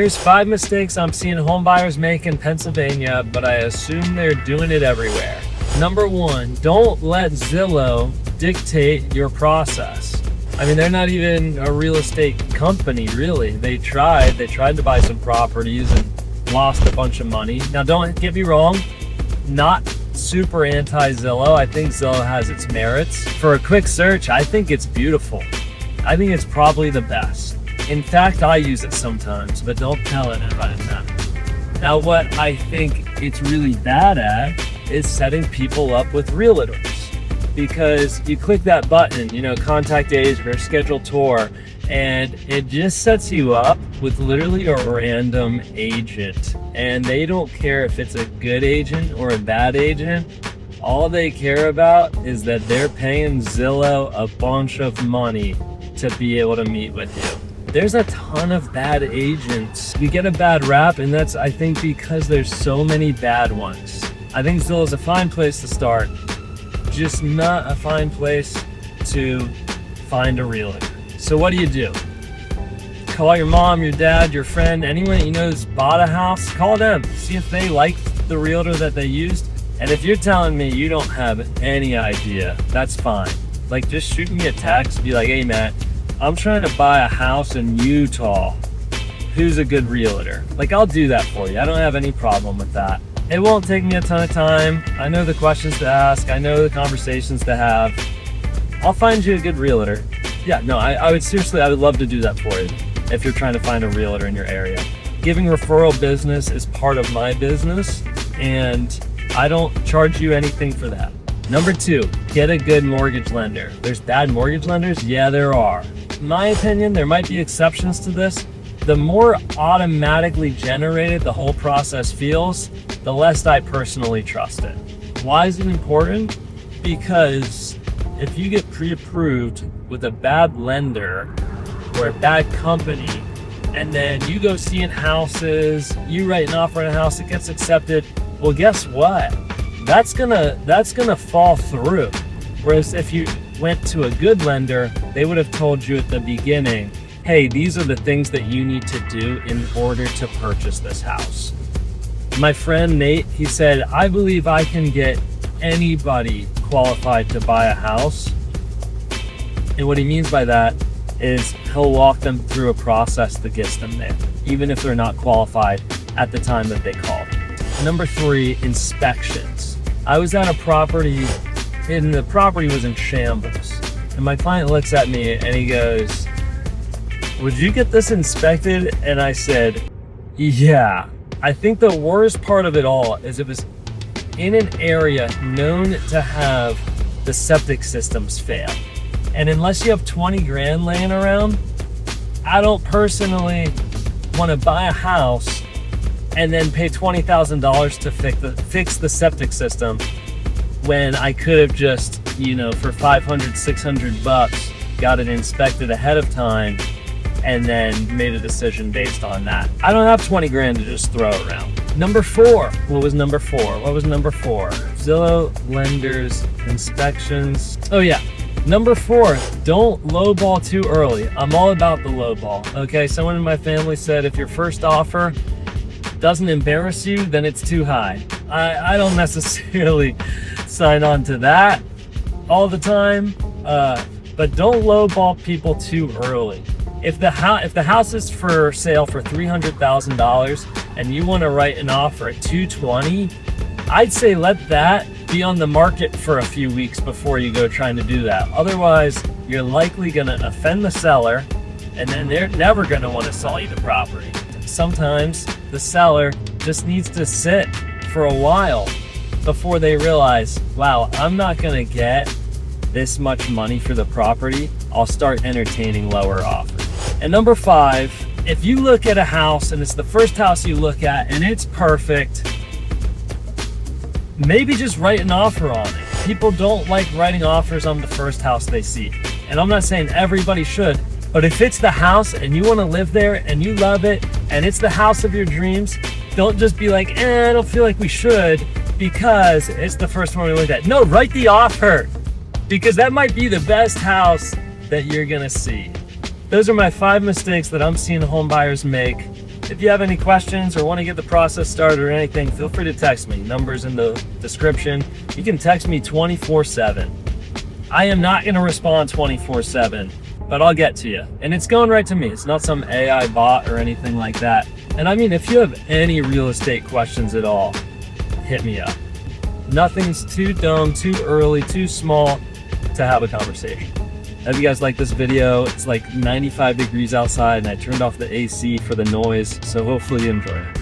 Here's 5 mistakes I'm seeing home buyers make in Pennsylvania, but I assume they're doing it everywhere. Number 1, don't let Zillow dictate your process. I mean, they're not even a real estate company, really. They tried to buy some properties and lost a bunch of money. Now, don't get me wrong, not super anti-Zillow. I think Zillow has its merits. For a quick search, I think it's beautiful. I think it's probably the best. In fact, I use it sometimes, but don't tell anybody that. Now, what I think it's really bad at is setting people up with realtors. Because you click that button, contact agent or schedule tour, and it just sets you up with literally a random agent. And they don't care if it's a good agent or a bad agent. All they care about is that they're paying Zillow a bunch of money to be able to meet with you. There's a ton of bad agents. We get a bad rap, and that's, I think, because there's so many bad ones. I think Zillow's a fine place to start, just not a fine place to find a realtor. So what do? Call your mom, your dad, your friend, anyone that you know who's bought a house, call them, see if they liked the realtor that they used. And if you're telling me you don't have any idea, that's fine. Like, just shoot me a text, be like, hey Matt, I'm trying to buy a house in Utah. Who's a good realtor? Like, I'll do that for you. I don't have any problem with that. It won't take me a ton of time. I know the questions to ask. I know the conversations to have. I'll find you a good realtor. Yeah, no, I would love to do that for you if you're trying to find a realtor in your area. Giving referral business is part of my business, and I don't charge you anything for that. Number 2, get a good mortgage lender. There's bad mortgage lenders? Yeah, there are. In my opinion, there might be exceptions to this. The more automatically generated the whole process feels, the less I personally trust it. Why is it important? Because if you get pre-approved with a bad lender or a bad company, and then you go seeing houses, you write an offer on a house, it gets accepted, well, guess what? That's gonna fall through. Whereas if you went to a good lender, they would have told you at the beginning, hey, these are the things that you need to do in order to purchase this house. My friend Nate, he said, I believe I can get anybody qualified to buy a house. And what he means by that is he'll walk them through a process that gets them there, even if they're not qualified at the time that they called. Number 3, inspections. I was at a property, and the property was in shambles. And my client looks at me and he goes, would you get this inspected? And I said, yeah. I think the worst part of it all is it was in an area known to have the septic systems fail. And unless you have 20 grand laying around, I don't personally want to buy a house and then pay $20,000 to fix the septic system when I could have just, for $500, $600 got it inspected ahead of time and then made a decision based on that. I don't have 20 grand to just throw around. Number 4. What was number 4? Zillow, lenders, inspections. Oh yeah. Number 4, don't lowball too early. I'm all about the lowball. Okay, someone in my family said if your first offer doesn't embarrass you, then it's too high. I don't necessarily sign on to that all the time, but don't lowball people too early. If the house is for sale for $300,000 and you want to write an offer at $220,000, I'd say let that be on the market for a few weeks before you go trying to do that. Otherwise, you're likely going to offend the seller, and then they're never going to want to sell you the property. Sometimes the seller just needs to sit for a while before they realize, wow, I'm not going to get this much money for the property. I'll start entertaining lower offers. And number 5, if you look at a house and it's the first house you look at and it's perfect, maybe just write an offer on it. People don't like writing offers on the first house they see. And I'm not saying everybody should, but if it's the house and you want to live there and you love it and it's the house of your dreams, don't just be like, I don't feel like we should because it's the first one we looked at. No, write the offer, because that might be the best house that you're gonna see. Those are my 5 mistakes that I'm seeing home buyers make. If you have any questions or want to get the process started or anything, feel free to text me. Number's in the description. You can text me 24/7. I am not going to respond 24/7, but I'll get to you. And it's going right to me. It's not some AI bot or anything like that. And I mean, if you have any real estate questions at all, hit me up. Nothing's too dumb, too early, too small to have a conversation. I hope you guys like this video. It's like 95 degrees outside and I turned off the AC for the noise, so hopefully you enjoy it.